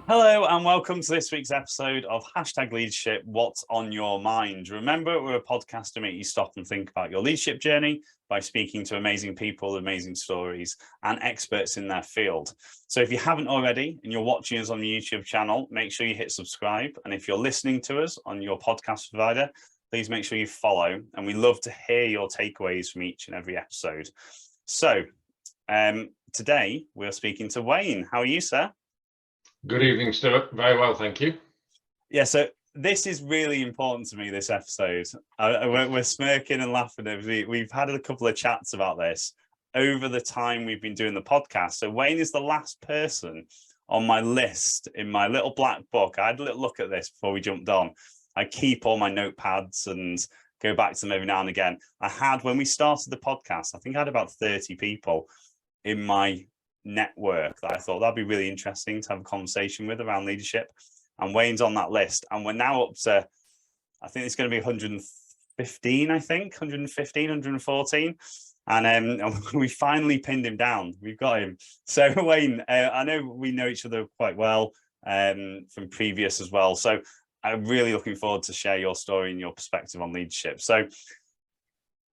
Hello and welcome to this week's episode of #Leadership. What's on your mind? Remember, we're a podcast to make you stop and think about your leadership journey by speaking to amazing people, amazing stories, and experts in their field. So if you haven't already and you're watching us on the YouTube channel, make sure you hit subscribe. And if you're listening to us on your podcast provider, please make sure you follow. And we love to hear your takeaways from each and every episode. So today we're speaking to Wayne. How are you, sir? Good evening, Stuart. Very well, thank you. Yeah, so this is really important to me, this episode. We're smirking and laughing. We've had a couple of chats about this over the time we've been doing the podcast. So Wayne is the last person on my list in my little black book. I had a little look at this before we jumped on. I keep all my notepads and go back to them every now and again. When we started the podcast, I think I had about 30 people in my network that I thought that'd be really interesting to have a conversation with around leadership, and Wayne's on that list, and we're now up to, I think it's going to be 115, 114, and we finally pinned him down. We've got him. So Wayne, I know we know each other quite well from previous as well, so I'm really looking forward to share your story and your perspective on leadership. So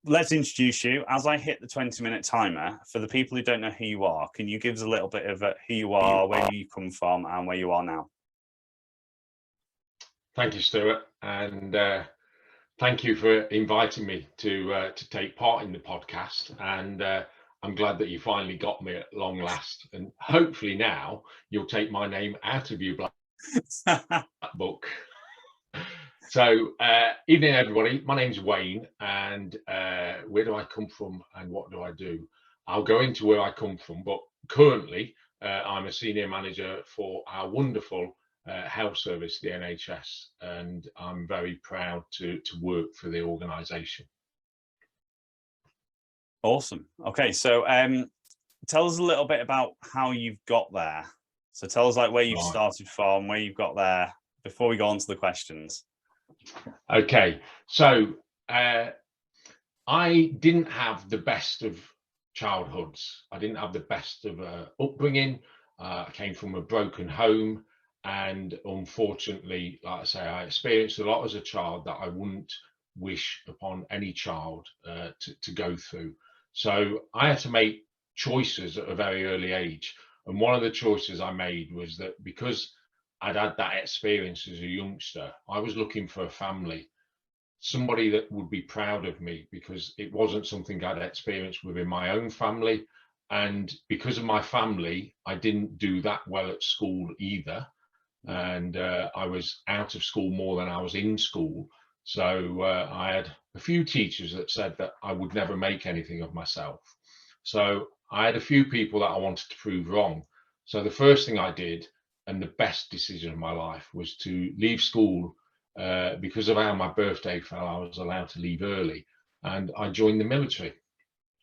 let's introduce you. As I hit the 20-minute timer, for the people who don't know who you are, can you give us a little bit of who you are, where you come from, and where you are now? Thank you, Stuart, and thank you for inviting me to take part in the podcast. And I'm glad that you finally got me at long last. And hopefully now you'll take my name out of your black book. So, evening, everybody. My name's Wayne, and where do I come from and what do I do? I'll go into where I come from, but currently I'm a senior manager for our wonderful health service, the NHS, and I'm very proud to work for the organisation. Awesome. Okay, so tell us a little bit about how you've got there. So tell us like where you've started from, where you've got there, before we go on to the questions. Okay, so I didn't have the best of childhoods. I didn't have the best of upbringing. I came from a broken home, and unfortunately, like I say, I experienced a lot as a child that I wouldn't wish upon any child to go through. So I had to make choices at a very early age, and one of the choices I made was that because I'd had that experience as a youngster, I was looking for a family, somebody that would be proud of me, because it wasn't something I'd experienced within my own family. And because of my family, I didn't do that well at school either. And I was out of school more than I was in school. So I had a few teachers that said that I would never make anything of myself. So I had a few people that I wanted to prove wrong. So the first thing I did, and the best decision of my life, was to leave school. Because of how my birthday fell, I was allowed to leave early, and I joined the military.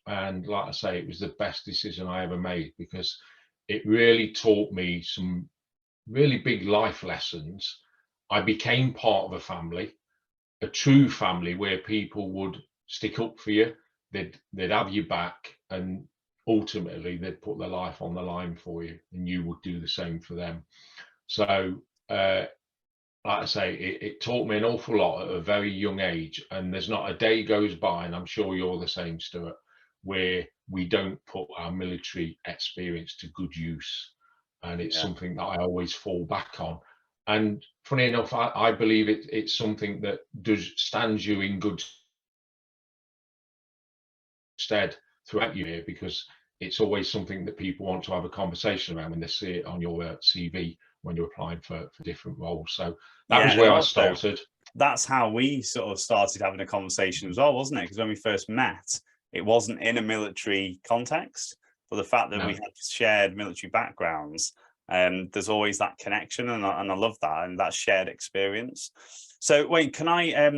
And like I say, it was the best decision I ever made, because it really taught me some really big life lessons. I became part of a family, a true family, where people would stick up for you, they'd have you back, and ultimately they'd put their life on the line for you, and you would do the same for them. So like I say, it taught me an awful lot at a very young age, and there's not a day goes by, and I'm sure you're the same, Stuart, where we don't put our military experience to good use. And it's something that I always fall back on. And funny enough, I believe it's something that stands you in good stead throughout your year, because it's always something that people want to have a conversation around when they see it on your CV when you're applying for different roles. So that was where I started. That's how we sort of started having a conversation as well, wasn't it? Because when we first met, it wasn't in a military context, but the fact that we had shared military backgrounds, there's always that connection, and I love that, and that shared experience. So wait, can I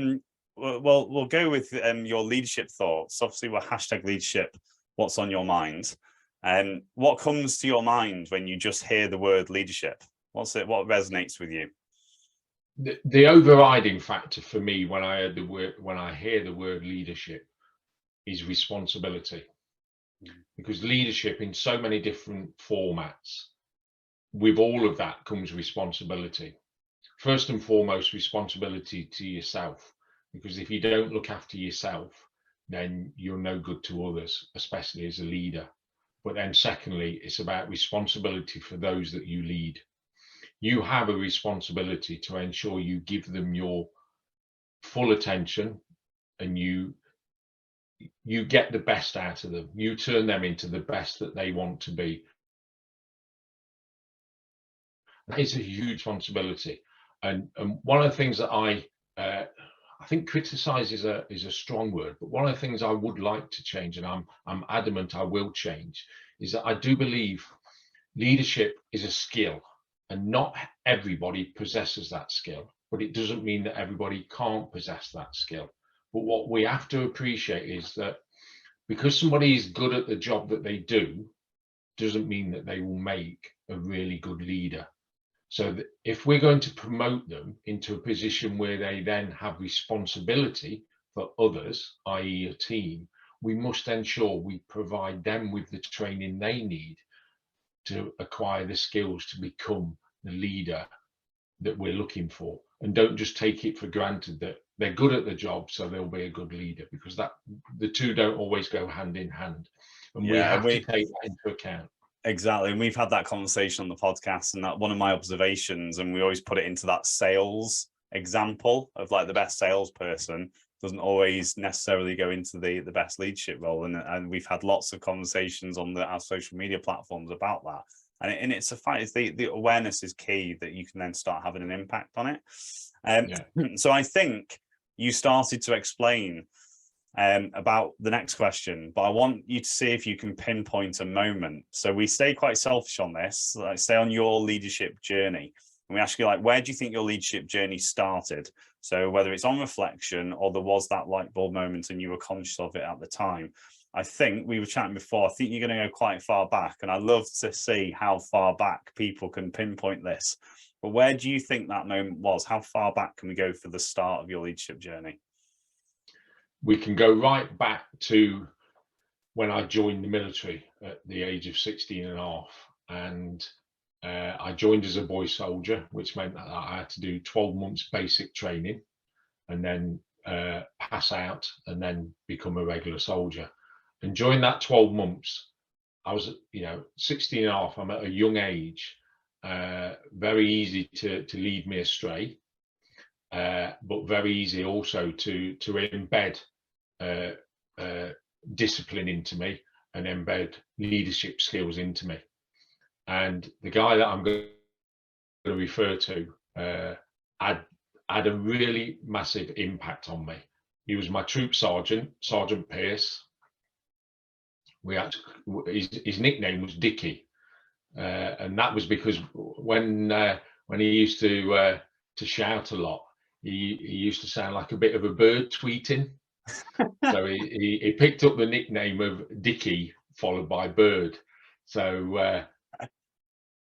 we'll go with your leadership thoughts. Obviously, we're #leadership. What's on your mind? And what comes to your mind when you just hear the word leadership? What resonates with you? The overriding factor for me when I hear the word leadership is responsibility. Because leadership in so many different formats with all of that comes responsibility. First and foremost, responsibility to yourself, because if you don't look after yourself, then you're no good to others, especially as a leader. But then secondly, it's about responsibility for those that you lead. You have a responsibility to ensure you give them your full attention, and you get the best out of them. You turn them into the best that they want to be. It's a huge responsibility. And one of the things that I think criticize is a strong word, but one of the things I would like to change, and I'm adamant I will change, is that I do believe leadership is a skill, and not everybody possesses that skill, but it doesn't mean that everybody can't possess that skill. But what we have to appreciate is that because somebody is good at the job that they do, doesn't mean that they will make a really good leader. So that if we're going to promote them into a position where they then have responsibility for others, i.e. a team, we must ensure we provide them with the training they need to acquire the skills to become the leader that we're looking for, and don't just take it for granted that they're good at the job so they'll be a good leader, because that the two don't always go hand in hand, and we have to take that into account. Exactly. And we've had that conversation on the podcast, and that one of my observations, and we always put it into that sales example of like the best salesperson doesn't always necessarily go into the best leadership role. And we've had lots of conversations on our social media platforms about that. And it's a fact, it's the awareness is key, that you can then start having an impact on it. So I think you started to explain about the next question, but I want you to see if you can pinpoint a moment. So we stay quite selfish on this, like stay on your leadership journey. And we ask you, like, where do you think your leadership journey started? So whether it's on reflection or there was that light bulb moment and you were conscious of it at the time. I think we were chatting before, I think you're going to go quite far back, and I love to see how far back people can pinpoint this. But where do you think that moment was? How far back can we go for the start of your leadership journey? We can go right back to when I joined the military at the age of 16 and a half. And I joined as a boy soldier, which meant that I had to do 12 months basic training and then pass out and then become a regular soldier. And during that 12 months, I was, 16 and a half, I'm at a young age, very easy to lead me astray, but very easy also to embed discipline into me and embed leadership skills into me. And the guy that I'm going to refer to had a really massive impact on me. He was my troop sergeant, Sergeant Pierce. His nickname was Dickie, and that was because when he used to shout a lot, he used to sound like a bit of a bird tweeting. So he picked up the nickname of Dickie followed by Bird. So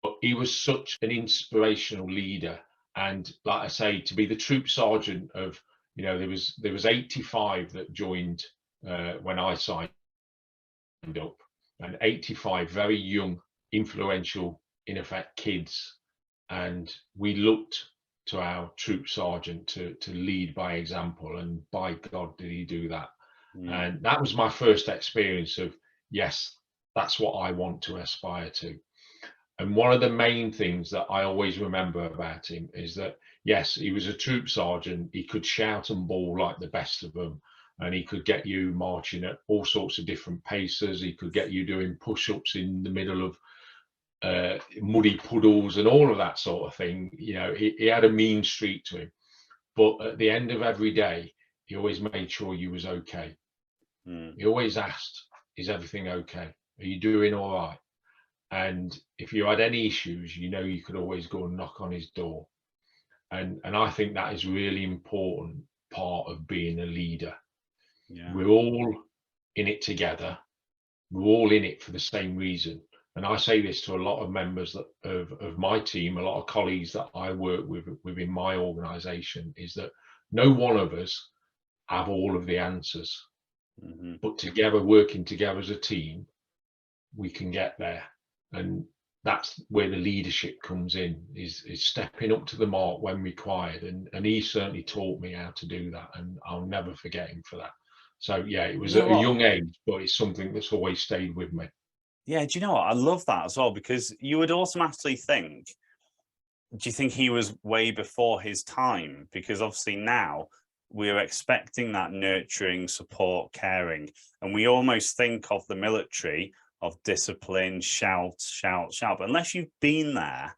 but he was such an inspirational leader, and like I say, to be the troop sergeant of, there was 85 that joined when I signed up, and 85 very young, influential, in effect, kids, and we looked to our troop sergeant to lead by example, and by God did he do that. And that was my first experience of, yes, that's what I want to aspire to. And one of the main things that I always remember about him is that, yes, he was a troop sergeant, he could shout and bawl like the best of them, and he could get you marching at all sorts of different paces. He could get you doing push-ups in the middle of muddy puddles and all of that sort of thing. He had a mean streak to him, but at the end of every day, he always made sure you was okay. He always asked, is everything okay? Are you doing all right? And if you had any issues, you could always go and knock on his door. And I think that is really important part of being a leader. We're all in it together. We're all in it for the same reason. And I say this to a lot of members of my team, a lot of colleagues that I work with within my organization, is that no one of us have all of the answers. But together, working together as a team, we can get there. And that's where the leadership comes in, is stepping up to the mark when required, and he certainly taught me how to do that, and I'll never forget him for that. So yeah, it was You know at a what? young age, but it's something that's always stayed with me. Yeah, do you know what? I love that as well, because you would automatically think, do you think he was way before his time? Because obviously now we're expecting that nurturing, support, caring, and we almost think of the military of discipline, shout, shout, shout. But unless you've been there,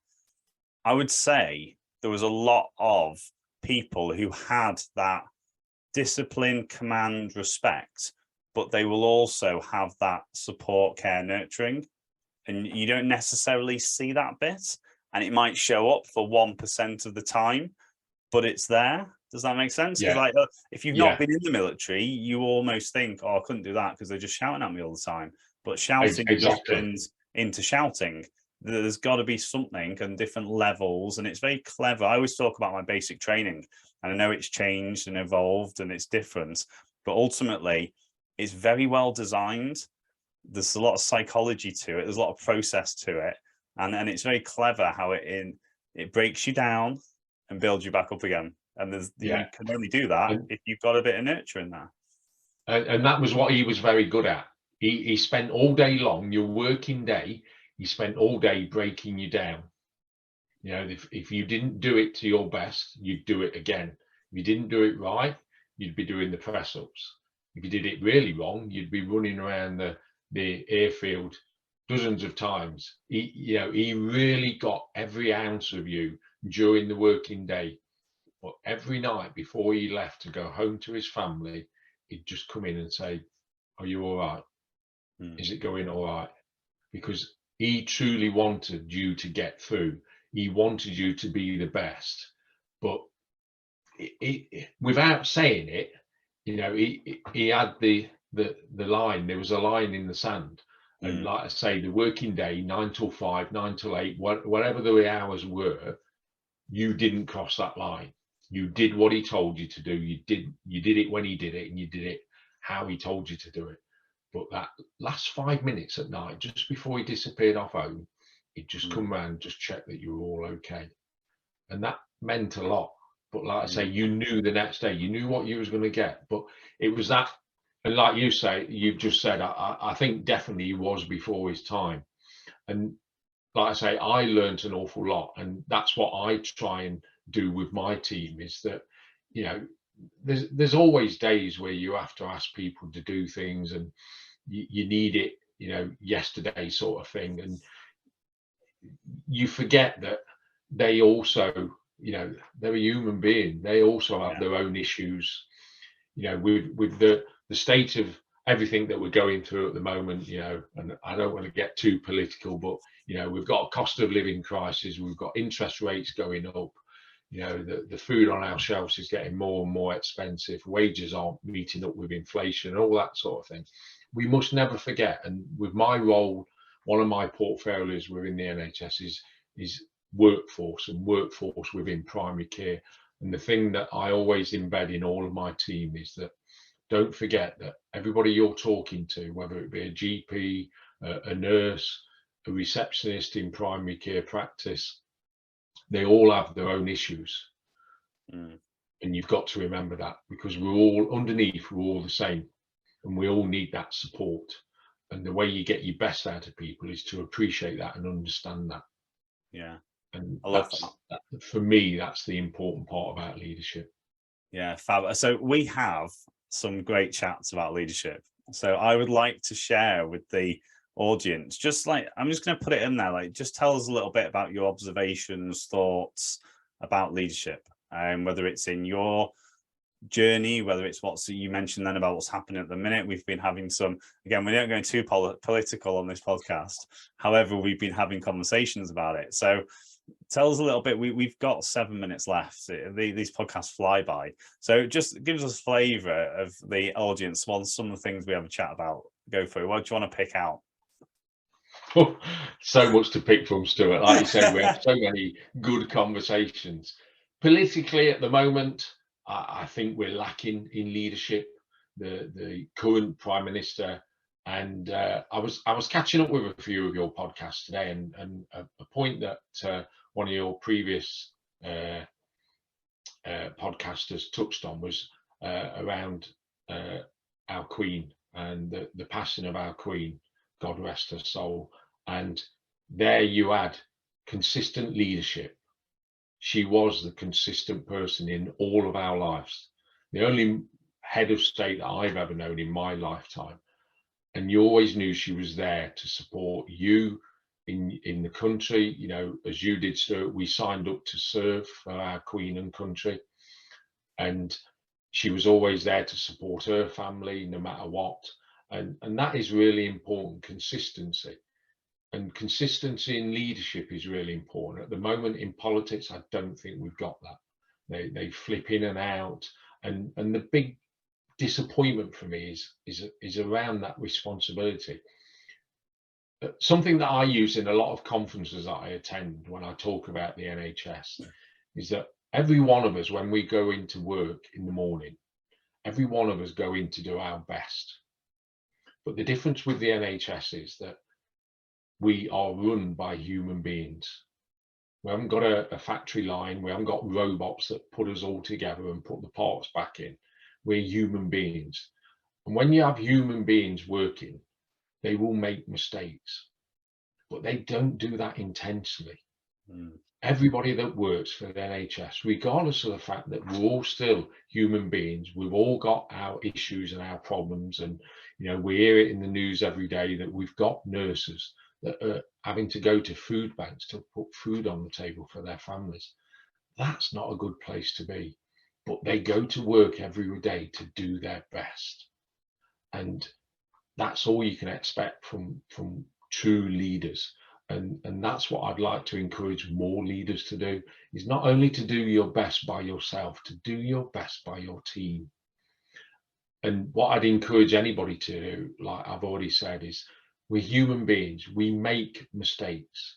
I would say there was a lot of people who had that discipline, command, respect, but they will also have that support, care, nurturing. And you don't necessarily see that bit. And it might show up for 1% of the time, but it's there. Does that make sense? Because Yeah, like, if you've not yeah, been in the military, you almost think, oh, I couldn't do that because they're just shouting at me all the time. But shouting exactly. happens into shouting. There's got to be something and different levels, and it's very clever. I always talk about my basic training, and I know it's changed and evolved and it's different, but ultimately it's very well designed. There's a lot of psychology to it. There's a lot of process to it, and it's very clever how it breaks you down and builds you back up again. And you Yeah, can only do that and, if you've got a bit of nurture in there. and that was what he was very good at. He spent all day long, your working day, he spent all day breaking you down. You know, if you didn't do it to your best, you'd do it again. If you didn't do it right, you'd be doing the press ups. If you did it really wrong, you'd be running around the airfield dozens of times. He really got every ounce of you during the working day. But every night before he left to go home to his family, he'd just come in and say, "Are you all right? Mm. Is it going all right?" Because he truly wanted you to get through. He wanted you to be the best. But without saying it, he had the line. There was a line in the sand, and Mm. like I say, the working day, 9 till 5, 9 till 8, whatever the hours were, you didn't cross that line. You did what he told you to do. You did it when he did it, and you did it how he told you to do it. But that last 5 minutes at night, just before he disappeared off home, he'd just Mm. come round, just check that you were all okay. And that meant a lot. But like I say, Mm. you knew the next day, you knew what you was going to get. But it was that, and like you've just said, I think definitely he was before his time. And like I say, I learned an awful lot, and that's what I try and do with my team. Is that, you know, there's always days where you have to ask people to do things, and you need it, yesterday sort of thing, and you forget that they also, they're a human being. They also have Yeah. their own issues, with the state of everything that we're going through at the moment, and I don't want to get too political, but we've got a cost of living crisis, we've got interest rates going up, the food on our shelves is getting more and more expensive, wages aren't meeting up with inflation, all that sort of thing. We must never forget, and with my role, one of my portfolios within the NHS is workforce, and workforce within primary care. And the thing that I always embed in all of my team is that don't forget that everybody you're talking to, whether it be a GP, a nurse, a receptionist in primary care practice, they all have their own issues. Mm. And you've got to remember that, because we're all underneath, we're all the same, and we all need that support. And the way you get your best out of people is to appreciate that and understand that. Yeah. And I love that. for me, that's the important part about leadership. Yeah, fab. So we have some great chats about leadership. So I would like to share with the audience, just like, I'm just going to put it in there, like, just tell us a little bit about your observations, thoughts about leadership, and whether it's in your journey, whether it's what you mentioned then about what's happening at the minute. We've been having some, again, we don't go too political on this podcast. However, we've been having conversations about it. So tell us a little bit. We've got 7 minutes left. These podcasts fly by. So just gives us a flavour of the audience. Well, some of the things we have a chat about. Go for it. What do you want to pick out? So much to pick from, Stuart. Like you say, we have so many good conversations. Politically, at the moment, I think we're lacking in leadership. The current Prime Minister And I was catching up with a few of your podcasts today, and a point that one of your previous podcasters touched on was around our Queen and the passing of our Queen, God rest her soul. And there you had consistent leadership. She was the consistent person in all of our lives, the only head of state that I've ever known in my lifetime. And you always knew she was there to support you in the country. You know, as you did, Stuart, we signed up to serve for our Queen and country, and she was always there to support her family no matter what. And that is really important, consistency. And consistency in leadership is really important. At the moment in politics, I don't think we've got that. They flip in and out, and the big disappointment for me is around that responsibility. Something that I use in a lot of conferences that I attend when I talk about the NHS is that every one of us, when we go into work in the morning, every one of us go in to do our best. But the difference with the NHS is that we are run by human beings. We haven't got a factory line. We haven't got robots that put us all together and put the parts back in. We're human beings. And when you have human beings working, they will make mistakes, but they don't do that intentionally. Everybody that works for the NHS, regardless of the fact that we're all still human beings, we've all got our issues and our problems. And, you know, we hear it in the news every day that we've got nurses that are having to go to food banks to put food on the table for their families. That's not a good place to be, but they go to work every day to do their best. And that's all you can expect from true leaders. And that's what I'd like to encourage more leaders to do, is not only to do your best by yourself, to do your best by your team. And what I'd encourage anybody to do, like I've already said, is we're human beings. We make mistakes.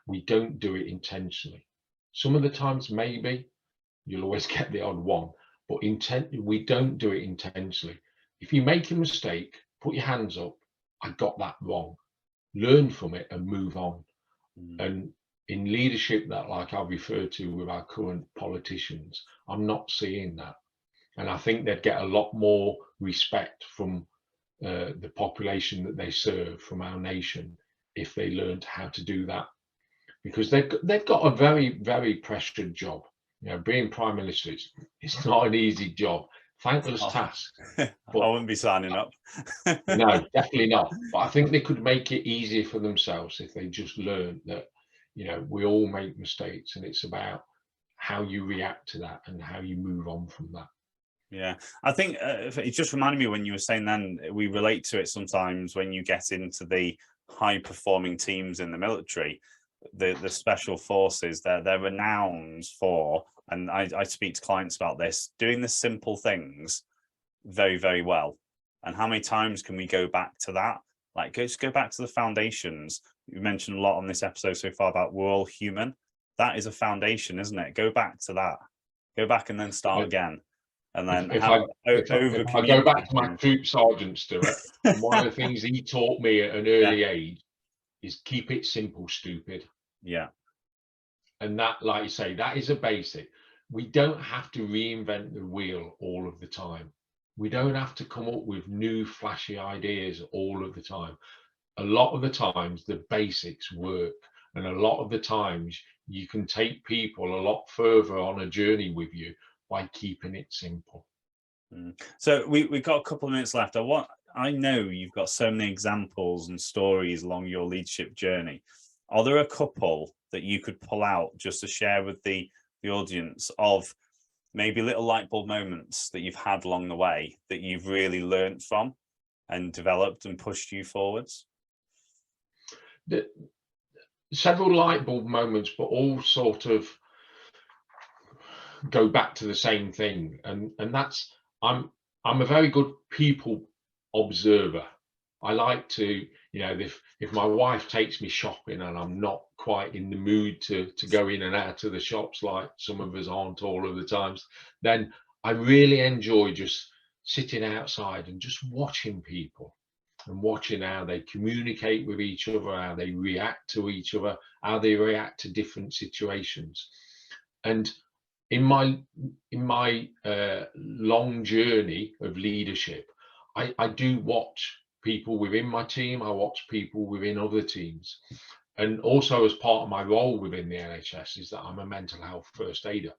We don't do it intentionally. Some of the times, maybe you'll always get the odd one, but we don't do it intentionally. If you make a mistake, put your hands up. I got that wrong. Learn from it and move on. And in leadership, that, like I've referred to with our current politicians, I'm not seeing that. And I think they'd get a lot more respect from the population that they serve, from our nation, if they learned how to do that. Because they've got a very, very pressured job. You know, being Prime Minister, it's not an easy job. Thankless task. I wouldn't be signing up. No, definitely not. But I think they could make it easier for themselves if they just learned that, you know, we all make mistakes, and it's about how you react to that and how you move on from that. Yeah, I think it just reminded me when you were saying then, we relate to it sometimes when you get into the high performing teams in the military, the special forces, they're renowned for, and I speak to clients about this, doing the simple things very, very well. And how many times can we go back to that? Like, just go back to the foundations. You mentioned a lot on this episode so far about we're all human. That is a foundation, isn't it? Go back to that. Go back and then start again. And then if I go back to my troop sergeant, Stuart, and one of the things he taught me at an early age is keep it simple, stupid. Yeah. And that, like you say, that is a basic. We don't have to reinvent the wheel all of the time. We don't have to come up with new flashy ideas all of the time. A lot of the times the basics work, and a lot of the times you can take people a lot further on a journey with you by keeping it simple. So we've got a couple of minutes left. I know you've got so many examples and stories along your leadership journey. Are there a couple that you could pull out just to share with the audience of maybe little light bulb moments that you've had along the way that you've really learned from and developed and pushed you forwards? Several light bulb moments, but all sort of go back to the same thing, and that's I'm a very good people observer. I like to, you know, if my wife takes me shopping and I'm not quite in the mood to go in and out of the shops, like some of us aren't all of the times, then I really enjoy just sitting outside and just watching people. and watching how they communicate with each other, how they react to each other, how they react to different situations. And in my long journey of leadership, I do watch people within my team. I watch people within other teams. And also, as part of my role within the NHS, is that I'm a mental health first aider.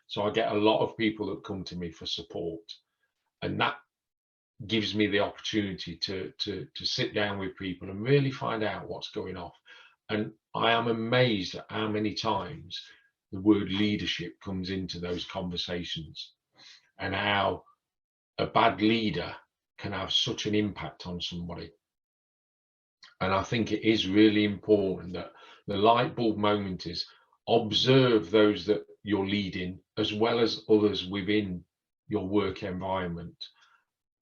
So I get a lot of people that come to me for support, and that gives me the opportunity to sit down with people and really find out what's going on. And I am amazed at how many times the word leadership comes into those conversations, and how a bad leader can have such an impact on somebody. And I think it is really important that the light bulb moment is observe those that you're leading as well as others within your work environment.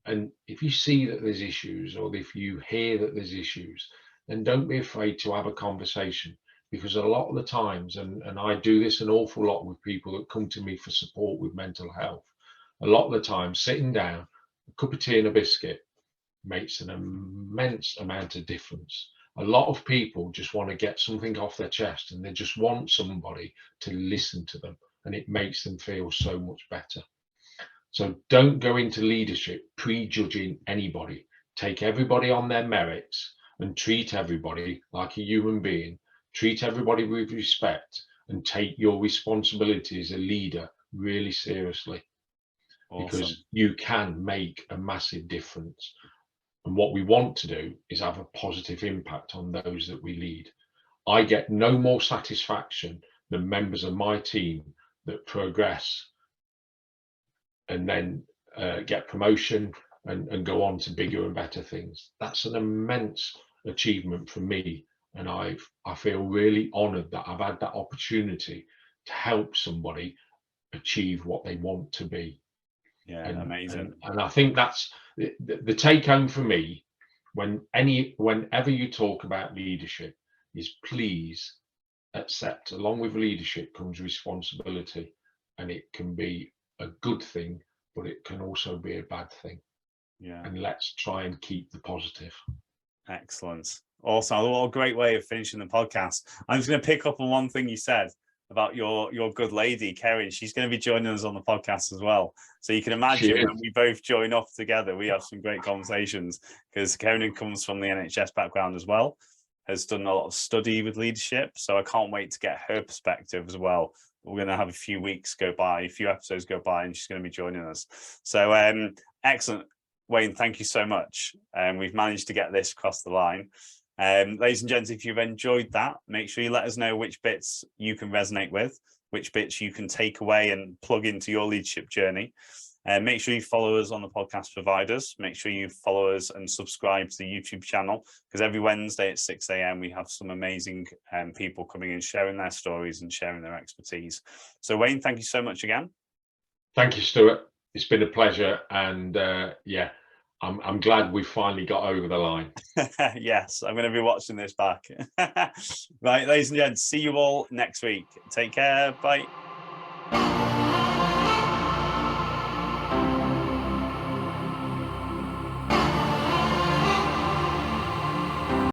And if you see that there's issues, or if you hear that there's issues, then don't be afraid to have a conversation, because a lot of the times, and I do this an awful lot with people that come to me for support with mental health, a lot of the time sitting down, a cup of tea and a biscuit makes an immense amount of difference. A lot of people just want to get something off their chest, and they just want somebody to listen to them, and it makes them feel so much better. So don't go into leadership prejudging anybody. Take everybody on their merits and treat everybody like a human being. Treat everybody with respect, and take your responsibility as a leader really seriously. Awesome. Because you can make a massive difference. And what we want to do is have a positive impact on those that we lead. I get no more satisfaction than members of my team that progress and then get promotion and go on to bigger and better things. That's an immense achievement for me. And I feel really honoured that I've had that opportunity to help somebody achieve what they want to be. Yeah, amazing. And I think that's the take home for me. Whenever you talk about leadership, is please accept, along with leadership comes responsibility, and it can be a good thing, but it can also be a bad thing. Yeah. And let's try and keep the positive. Excellent. Awesome. What a great way of finishing the podcast. I'm just going to pick up on one thing you said about your good lady, Kerry. She's going to be joining us on the podcast as well. So you can imagine when we both join off together, we have some great conversations, because Kerry comes from the NHS background as well, has done a lot of study with leadership. So I can't wait to get her perspective as well. We're going to have a few weeks go by, a few episodes go by, and she's going to be joining us. So excellent. Wayne, thank you so much. We've managed to get this across the line. Ladies and gents, if you've enjoyed that, make sure you let us know which bits you can resonate with, which bits you can take away and plug into your leadership journey. Make sure you follow us on the podcast providers. Make sure you follow us and subscribe to the YouTube channel, because every Wednesday at 6 a.m. we have some amazing people coming in, sharing their stories and sharing their expertise. So Wayne, thank you so much again. Thank you, Stuart. It's been a pleasure, and yeah, I'm glad we finally got over the line. Yes, I'm going to be watching this back. Right, ladies and gents, see you all next week. Take care. Bye.